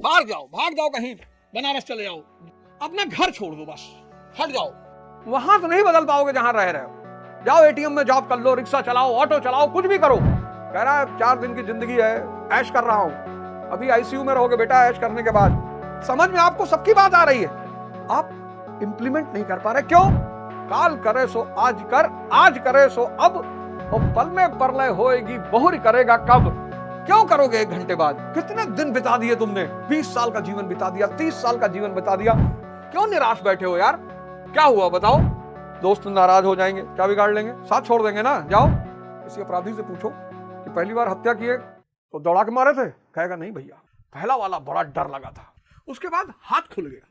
बाहर जाओ, भाग जाओ कहीं, बनारस चले जाओ, अपना घर छोड़ दो, बस हट जाओ। वहां से नहीं बदल पाओगे जहां रह रहे हो। जाओ एटीएम में जॉब कर लो, रिक्शा चलाओ, ऑटो चलाओ, कुछ भी करो। कह रहा है 4 दिन की जिंदगी है, ऐश कर रहा हूं। अभी आईसीयू में रहोगे बेटा ऐश करने के बाद। समझ में आपको सबकी बात आ रही है, आप इंप्लीमेंट नहीं कर पा रहे। क्यों? काल करे सो आज कर, आज करे सो अब, और पल में परलय होएगी बहुरी करेगा कब। क्यों करोगे 1 घंटे बाद? कितने दिन बिता दिए तुमने, 20 साल का जीवन बिता दिया, 30 साल का जीवन बिता दिया, क्यों निराश बैठे हो यार? क्या हुआ बताओ? दोस्त नाराज हो जाएंगे, क्या बिगाड़ लेंगे? साथ छोड़ देंगे ना। जाओ किसी अपराधी से पूछो कि पहली बार हत्या किए तो दौड़ा के मारे थे, कहेगा नहीं भैया, पहला वाला बड़ा डर लगा था, उसके बाद हाथ खुल गया।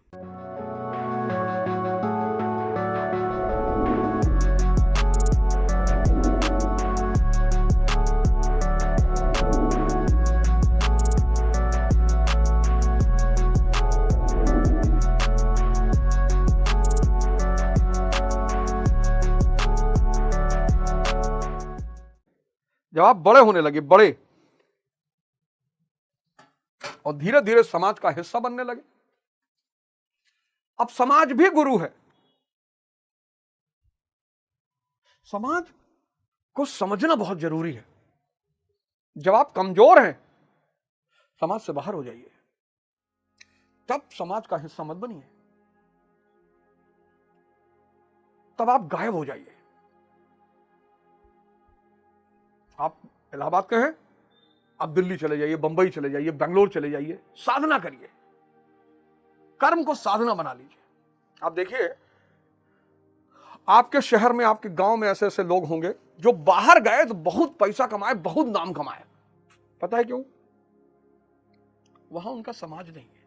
जब आप बड़े होने लगे, बड़े, और धीरे धीरे समाज का हिस्सा बनने लगे, अब समाज भी गुरु है। समाज को समझना बहुत जरूरी है। जब आप कमजोर हैं, समाज से बाहर हो जाइए, तब समाज का हिस्सा मत बनिए, तब आप गायब हो जाइए। आप इलाहाबाद के हैं, आप दिल्ली चले जाइए, बंबई चले जाइए, बेंगलोर चले जाइए, साधना करिए, कर्म को साधना बना लीजिए। आप देखिए आपके शहर में, आपके गांव में ऐसे ऐसे लोग होंगे जो बाहर गए तो बहुत पैसा कमाए, बहुत नाम कमाए। पता है क्यों? वहां उनका समाज नहीं है।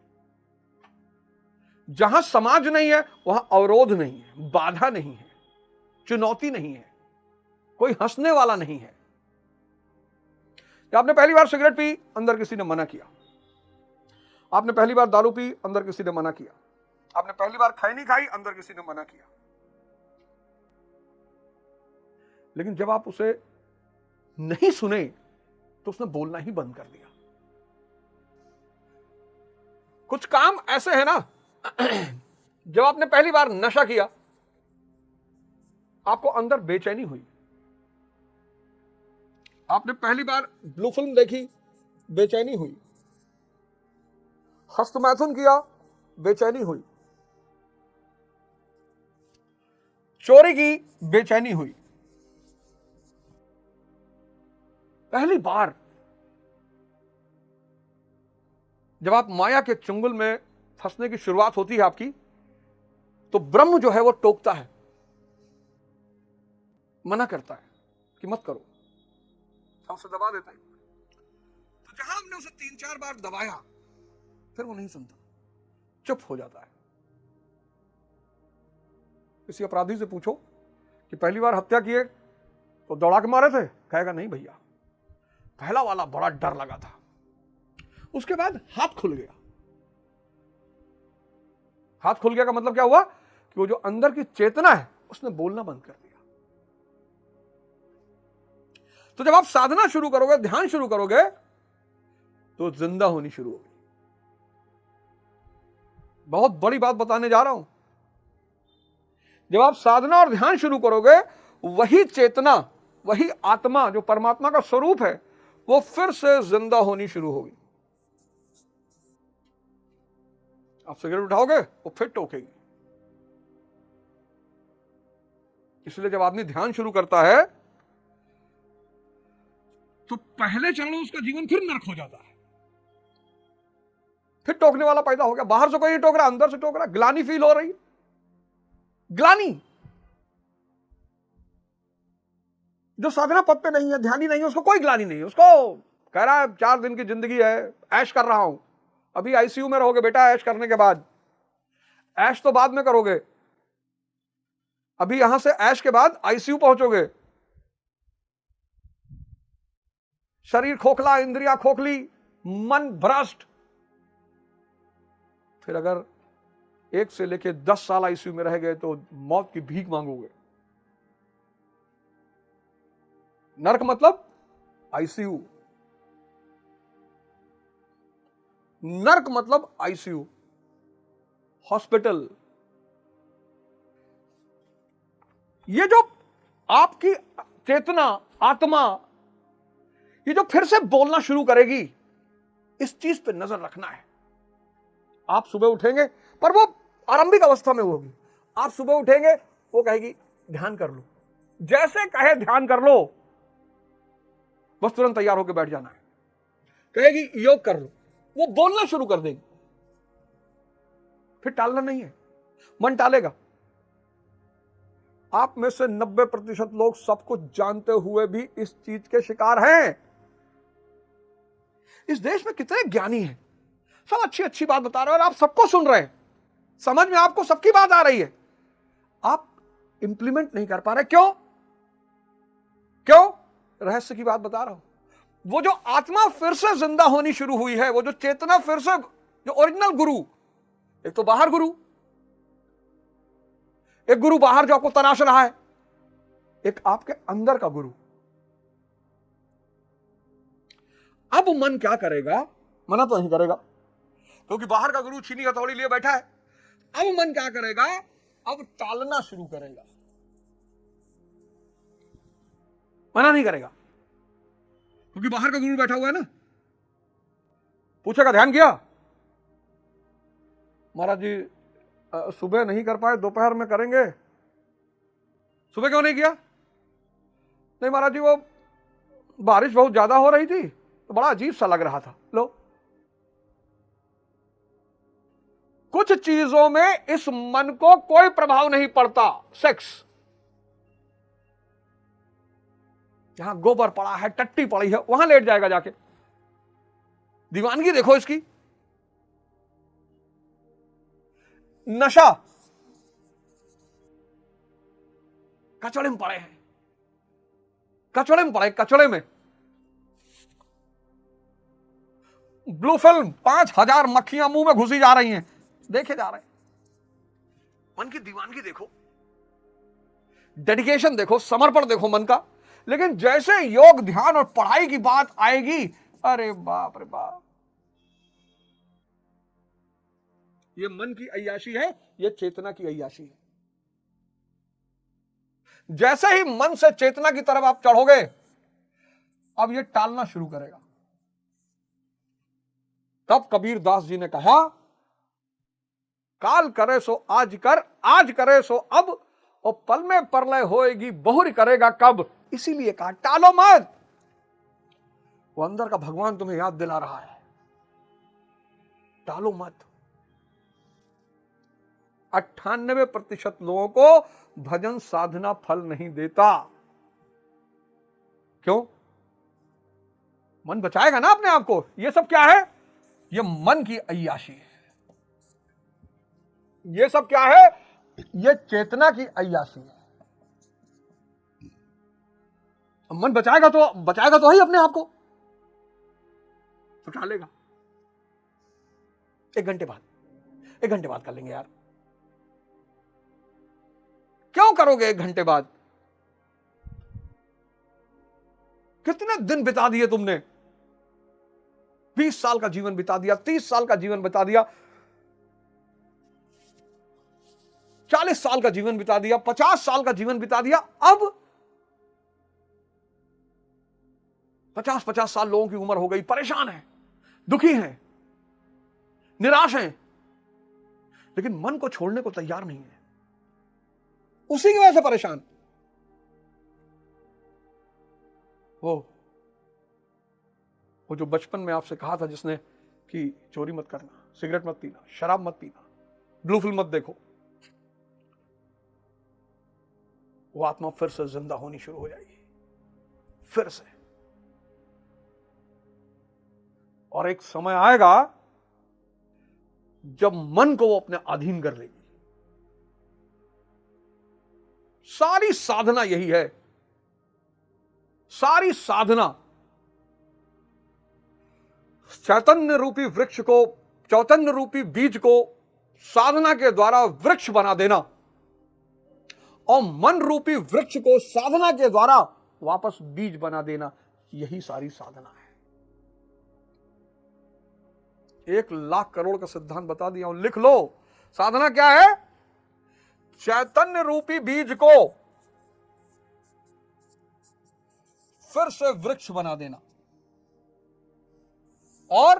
जहां समाज नहीं है वहां अवरोध नहीं है, बाधा नहीं है, चुनौती नहीं है, कोई हंसने वाला नहीं है। आपने पहली बार सिगरेट पी, अंदर किसी ने मना किया। आपने पहली बार दारू पी, अंदर किसी ने मना किया। आपने पहली बार खैनी खाई, अंदर किसी ने मना किया। लेकिन जब आप उसे नहीं सुने तो उसने बोलना ही बंद कर दिया। कुछ काम ऐसे है ना, जब आपने पहली बार नशा किया, आपको अंदर बेचैनी हुई। आपने पहली बार ब्लू फिल्म देखी, बेचैनी हुई। हस्तमैथुन किया, बेचैनी हुई। चोरी की, बेचैनी हुई। पहली बार जब आप माया के चंगुल में फंसने की शुरुआत होती है आपकी, तो ब्रह्म जो है वो टोकता है, मना करता है कि मत करो, हमसे दबा देता है। तो जहां हमने उसे 3-4 बार दबाया, फिर वो नहीं सुनता, चुप हो जाता है। किसी अपराधी से पूछो कि पहली बार हत्या किए तो दौड़ा के मारे थे, कहेगा नहीं भैया, पहला वाला बड़ा डर लगा था, उसके बाद हाथ खुल गया। हाथ खुल गया का मतलब क्या हुआ? कि वो जो अंदर की चेतना है उसने बोलना बंद कर दिया। तो जब आप साधना शुरू करोगे, ध्यान शुरू करोगे, तो जिंदा होनी शुरू होगी। बहुत बड़ी बात बताने जा रहा हूं। जब आप साधना और ध्यान शुरू करोगे, वही चेतना, वही आत्मा जो परमात्मा का स्वरूप है, वो फिर से जिंदा होनी शुरू होगी। आप सिगरेट उठाओगे, वो फिर टोकेगी। इसलिए जब आदमी ध्यान शुरू करता है, तो पहले चरण में उसका जीवन फिर नरक हो जाता है। फिर टोकने वाला पैदा हो गया। बाहर से कोई नहीं टोक रहा, अंदर से टोक रहा, ग्लानी फील हो रही, ग्लानी। जो साधना पद पे नहीं है, ध्यानी नहीं है, उसको कोई ग्लानी नहीं है। उसको कह रहा है 4 दिन की जिंदगी है, ऐश कर रहा हूं। अभी आईसीयू में रहोगे बेटा ऐश करने के बाद। ऐश तो बाद में करोगे, अभी यहां से ऐश के बाद आईसीयू पहुंचोगे। शरीर खोखला, इंद्रियां खोखली, मन भ्रष्ट। फिर अगर 1 से लेके 10 साल आईसीयू में रह गए तो मौत की भीख मांगोगे। नरक मतलब आईसीयू। नर्क मतलब आईसीयू, हॉस्पिटल। ये जो आपकी चेतना, आत्मा, ये जो फिर से बोलना शुरू करेगी, इस चीज पे नजर रखना है। आप सुबह उठेंगे, पर वो आरंभिक अवस्था में होगी। आप सुबह उठेंगे, वो कहेगी ध्यान कर लो, जैसे कहे ध्यान कर लो, बस तुरंत तैयार होकर बैठ जाना है। कहेगी योग कर लो, वो बोलना शुरू कर देगी। फिर टालना नहीं है, मन टालेगा। आप में से 90% लोग सब कुछ जानते हुए भी इस चीज के शिकार हैं। इस देश में कितने ज्ञानी हैं, सब अच्छी अच्छी बात बता रहे हैं और आप सबको सुन रहे हैं, समझ में आपको सबकी बात आ रही है, आप इंप्लीमेंट नहीं कर पा रहे। क्यों? क्यों? रहस्य की बात बता रहा हूं। वो जो आत्मा फिर से जिंदा होनी शुरू हुई है, वो जो चेतना फिर से, जो ओरिजिनल गुरु, एक तो बाहर गुरु, एक गुरु बाहर जो आपको तराश रहा है, एक आपके अंदर का गुरु। अब मन क्या करेगा? मना तो नहीं करेगा, क्योंकि बाहर का गुरु छीनी हथौड़ी लिए बैठा है। अब मन क्या करेगा? अब टालना शुरू करेगा, मना नहीं करेगा, क्योंकि बाहर का गुरु बैठा हुआ है ना। पूछेगा ध्यान किया? महाराज जी सुबह नहीं कर पाए, दोपहर में करेंगे। सुबह क्यों नहीं किया? नहीं महाराज जी वो बारिश बहुत ज्यादा हो रही थी, तो बड़ा अजीब सा लग रहा था। लो, कुछ चीजों में इस मन को कोई प्रभाव नहीं पड़ता। सेक्स, जहां गोबर पड़ा है, टट्टी पड़ी है, वहां लेट जाएगा जाके। दीवानगी देखो इसकी। नशा, कचड़े में पड़े हैं, कचड़े में पड़े, कचड़े में। ब्लू फिल्म, 5000 मक्खियां मुंह में घुसी जा रही हैं, देखे जा रहे हैं। मन की दीवानगी देखो, डेडिकेशन देखो, समर्पण देखो मन का। लेकिन जैसे योग, ध्यान और पढ़ाई की बात आएगी, अरे बाप रे बाप, ये मन की अय्याशी है, ये चेतना की अय्याशी है। जैसे ही मन से चेतना की तरफ आप चढ़ोगे, अब ये टालना शुरू करेगा। तब कबीर दास जी ने कहा, काल करे सो आज कर, आज करे सो अब, और पल में परलय होएगी, बहुरी करेगा कब। इसीलिए कहा टालो मत। वो अंदर का भगवान तुम्हें याद दिला रहा है, टालो मत। 98% लोगों को भजन साधना फल नहीं देता। क्यों? मन बचाएगा ना अपने आप को। ये सब क्या है? ये मन की अय्याशी है। ये सब क्या है? ये चेतना की अय्याशी है। मन बचाएगा तो ही अपने आप को, तो टालेगा। 1 घंटे बाद कर लेंगे यार। क्यों करोगे 1 घंटे बाद? कितने दिन बिता दिए तुमने? 20 साल का जीवन बिता दिया, 30 साल का जीवन बिता दिया, 40 साल का जीवन बिता दिया, 50 साल का जीवन बिता दिया। अब 50 साल लोगों की उम्र हो गई, परेशान हैं, दुखी हैं, निराश हैं, लेकिन मन को छोड़ने को तैयार नहीं है। उसी की वजह से परेशान। वो जो बचपन में आपसे कहा था जिसने कि चोरी मत करना, सिगरेट मत पीना, शराब मत पीना, ब्लू फिल्म मत देखो, वो आत्मा फिर से जिंदा होनी शुरू हो जाएगी, फिर से। और एक समय आएगा जब मन को वो अपने अधीन कर लेगी। सारी साधना यही है, सारी साधना चैतन्य रूपी वृक्ष को, चैतन्य रूपी बीज को साधना के द्वारा वृक्ष बना देना, और मन रूपी वृक्ष को साधना के द्वारा वापस बीज बना देना, यही सारी साधना है। 1,00,000 करोड़ का सिद्धांत बता दिया हूं, लिख लो। साधना क्या है? चैतन्य रूपी बीज को फिर से वृक्ष बना देना और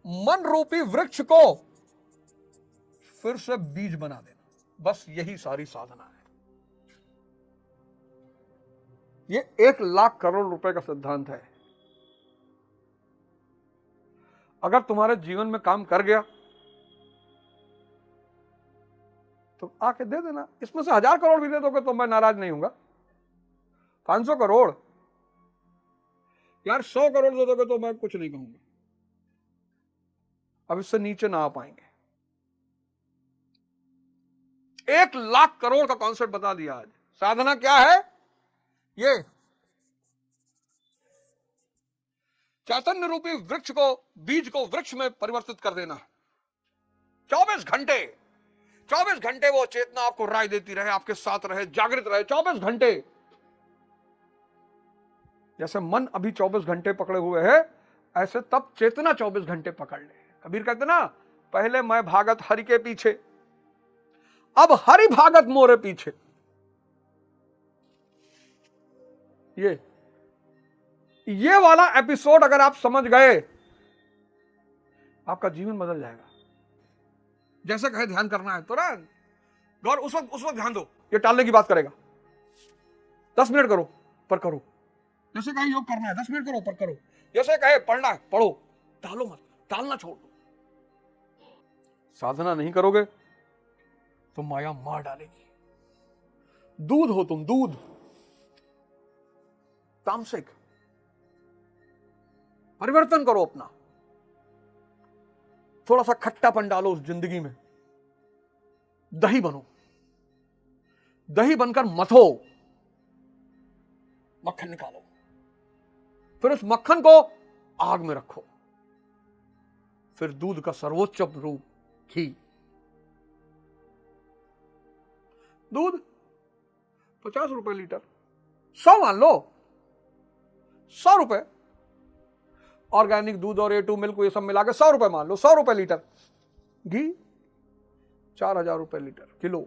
मन रूपी वृक्ष को फिर से बीज बना देना। बस यही सारी साधना है। ये 1,00,000 करोड़ रुपए का सिद्धांत है। अगर तुम्हारे जीवन में काम कर गया तो आके दे देना। इसमें से 1,000 करोड़ भी दे दोगे तो मैं नाराज नहीं हूंगा। 500 करोड़ यार, 100 करोड़ दे दोगे तो मैं कुछ नहीं कहूंगा। अब इससे नीचे ना आ पाएंगे। 1,00,000 करोड़ का कॉन्सेप्ट बता दिया आज। साधना क्या है? ये चैतन्य रूपी वृक्ष को, बीज को वृक्ष में परिवर्तित कर देना। 24 घंटे वो चेतना आपको राय देती रहे, आपके साथ रहे, जागृत रहे 24 घंटे। जैसे मन अभी 24 घंटे पकड़े हुए है, ऐसे तब चेतना 24 घंटे पकड़ ले। कबीर कहते ना, पहले मैं भागत हरि के पीछे, अब हरि भागत मोरे पीछे। ये वाला एपिसोड अगर आप समझ गए, आपका जीवन बदल जाएगा। जैसे कहे ध्यान करना है तुरंत गौर उस वक्त ध्यान दो। ये टालने की बात करेगा। 10 मिनट करो पर करो। जैसे कहे योग करना है 10 मिनट करो पर करो। जैसे कहे पढ़ना है पढ़ो, टालो मत, टालना छोड़ दो। साधना नहीं करोगे तो माया मार डालेगी। दूध हो तुम, दूध तामसिक। परिवर्तन करो अपना, थोड़ा सा खट्टापन डालो उस जिंदगी में। दही बनो, दही बनकर मथो, मक्खन निकालो, फिर उस मक्खन को आग में रखो, फिर दूध का सर्वोच्च रूप घी। दूध 50 रुपए लीटर, 100 मान लो, 100 रुपए। ऑर्गेनिक दूध और A2 मिल्क ये सब मिला के 100 रुपए मान लो, 100 रुपए लीटर। घी 4,000 रुपए लीटर किलो।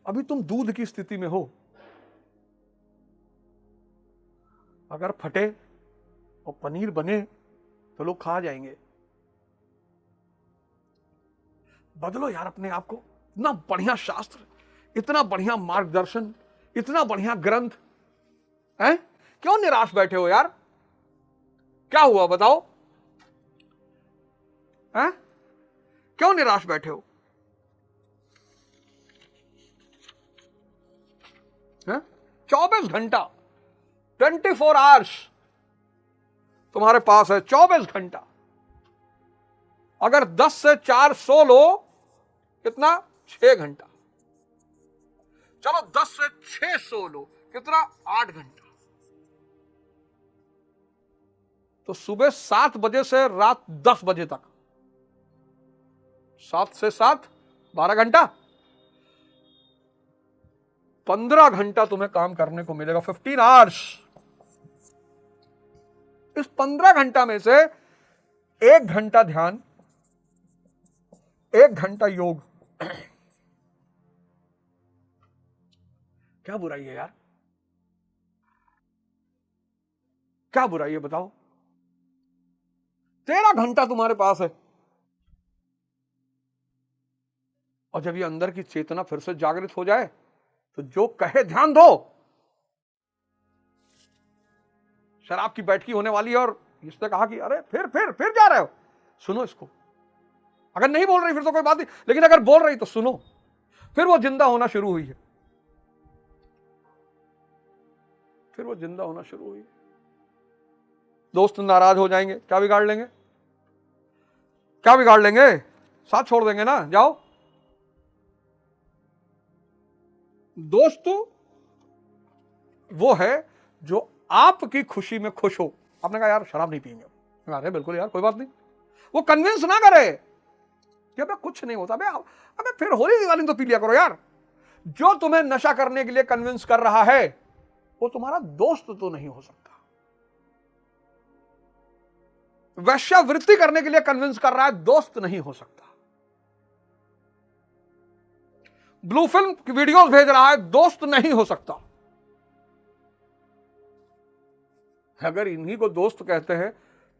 अभी तुम दूध की स्थिति में हो। अगर फटे और पनीर बने तो लोग खा जाएंगे। बदलो यार अपने आप को। इतना बढ़िया शास्त्र, इतना बढ़िया मार्गदर्शन, इतना बढ़िया ग्रंथ है। क्यों निराश बैठे हो यार? क्या हुआ बताओ? हैं? क्यों निराश बैठे हो? हैं? 24 घंटा 24 आवर्स तुम्हारे पास है। 24 घंटा। अगर 10 से 4 सो लो, कितना? 6 घंटा। चलो 10 से 6 सो लो, कितना? 8 घंटा। तो सुबह 7 बजे से रात 10 बजे तक, 7 से 7 12 घंटा, 15 घंटा तुम्हें काम करने को मिलेगा। 15 आवर्स। इस 15 घंटा में से 1 घंटा ध्यान, 1 घंटा योग। क्या बुराई है यार? क्या बुराई है बताओ? 13 घंटा तुम्हारे पास है। और जब ये अंदर की चेतना फिर से जागृत हो जाए तो जो कहे ध्यान दो। शराब की बैठकी होने वाली है और इसने कहा कि अरे फिर जा रहे हो, सुनो इसको। अगर नहीं बोल रही फिर तो कोई बात नहीं, लेकिन अगर बोल रही तो सुनो। फिर वो जिंदा होना शुरू हुई है। फिर वो जिंदा होना शुरू हुई है। दोस्त नाराज हो जाएंगे, क्या बिगाड़ लेंगे? क्या बिगाड़ लेंगे? साथ छोड़ देंगे ना। जाओ। दोस्त वो है जो आपकी खुशी में खुश हो। आपने कहा यार शराब नहीं पिएंगे, अरे बिल्कुल यार कोई बात नहीं। वो कन्विंस ना करे कि अबे कुछ नहीं होता, अबे फिर होली दिवाली तो पी लिया करो यार। जो तुम्हें नशा करने के लिए कन्विंस कर रहा है वो तुम्हारा दोस्त तो नहीं हो सकता। वैश्यावृत्ति करने के लिए कन्विंस कर रहा है, दोस्त नहीं हो सकता। ब्लू फिल्म की वीडियोस भेज रहा है, दोस्त नहीं हो सकता। अगर इन्हीं को दोस्त कहते हैं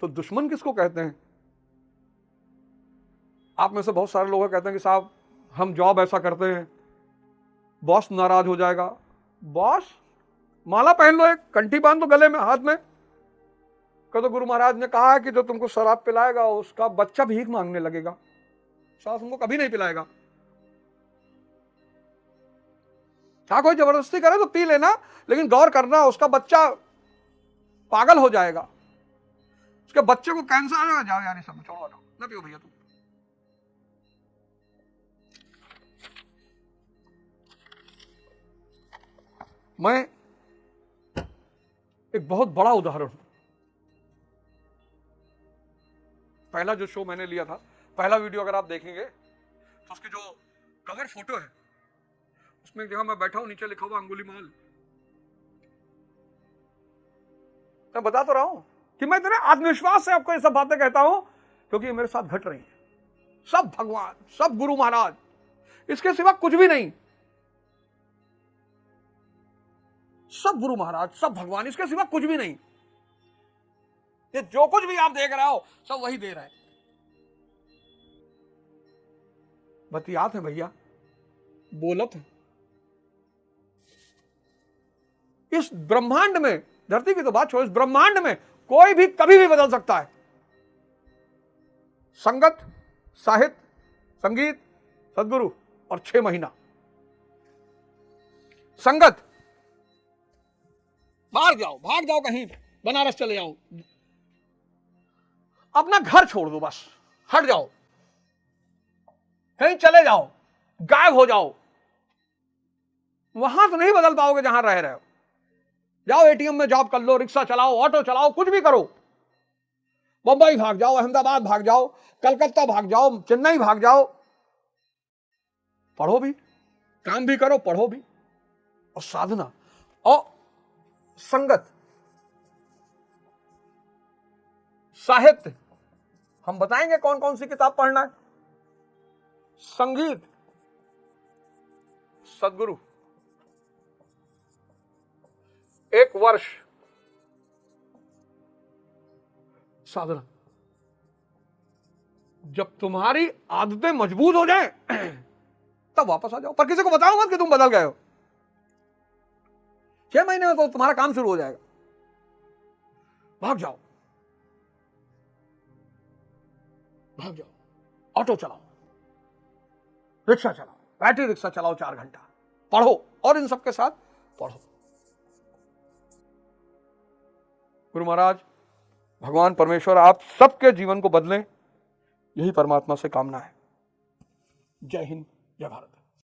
तो दुश्मन किसको कहते हैं? आप में से बहुत सारे लोग कहते हैं कि साहब हम जॉब ऐसा करते हैं, बॉस नाराज हो जाएगा। बॉस माला पहन लो, एक कंठी बांध दो गले में, हाथ में। तो गुरु महाराज ने कहा है कि जो तुमको शराब पिलाएगा उसका बच्चा भीख मांगने लगेगा, साहब तुमको कभी नहीं पिलाएगा। क्या कोई जबरदस्ती करे तो पी लेना, लेकिन गौर करना उसका बच्चा पागल हो जाएगा, उसके बच्चे को कैंसर आ जाएगा। जाओ यार, ये सब छोड़ो, ना पियो भैया तुम। मैं एक बहुत बड़ा उदाहरण हूं। पहला जो शो मैंने लिया था, पहला वीडियो अगर आप देखेंगे तो उसकी जो कवर फोटो है उसमें एक जगह मैं बैठा हूं, नीचे लिखा हुआ अंगुलीमाल। मैं बता तो रहा हूं कि मैं इतने आत्मविश्वास से आपको ये सब बातें कहता हूं क्योंकि ये मेरे साथ घट रही है। सब भगवान, सब गुरु महाराज, इसके सिवा कुछ भी नहीं। सब गुरु महाराज, सब भगवान, इसके सिवा कुछ भी नहीं। ये जो कुछ भी आप देख रहे हो सब वही दे रहे हैं। बतियात है भैया, बोलत है। इस ब्रह्मांड में, धरती की तो बात छोड़ो, इस ब्रह्मांड में कोई भी कभी भी बदल सकता है। संगत, साहित्य, संगीत, सदगुरु और 6 महीना। संगत, बाहर जाओ, भाग जाओ कहीं, बनारस चले जाओ, अपना घर छोड़ दो, बस हट जाओ, कहीं चले जाओ, गायब हो जाओ। वहां तो नहीं बदल पाओगे जहां रह रहे हो। जाओ एटीएम में जॉब कर लो, रिक्शा चलाओ, ऑटो चलाओ, कुछ भी करो। मुंबई भाग जाओ, अहमदाबाद भाग जाओ, कलकत्ता भाग जाओ, चेन्नई भाग जाओ, पढ़ो भी, काम भी करो, पढ़ो भी, और साधना और संगत, साहित्य, हम बताएंगे कौन कौन सी किताब पढ़ना है, संगीत, सदगुरु, 1 वर्ष साधना। जब तुम्हारी आदतें मजबूत हो जाए तब वापस आ जाओ, पर किसी को बताओ मत कि तुम बदल गए हो। 6 महीने में तो तुम्हारा काम शुरू हो जाएगा। भाग जाओ, भाग जाओ, ऑटो चलाओ, रिक्शा चलाओ, बैटरी रिक्शा चलाओ, 4 घंटा पढ़ो, और इन सबके साथ पढ़ो। गुरु महाराज, भगवान परमेश्वर आप सबके जीवन को बदलें, यही परमात्मा से कामना है। जय हिंद, जय भारत।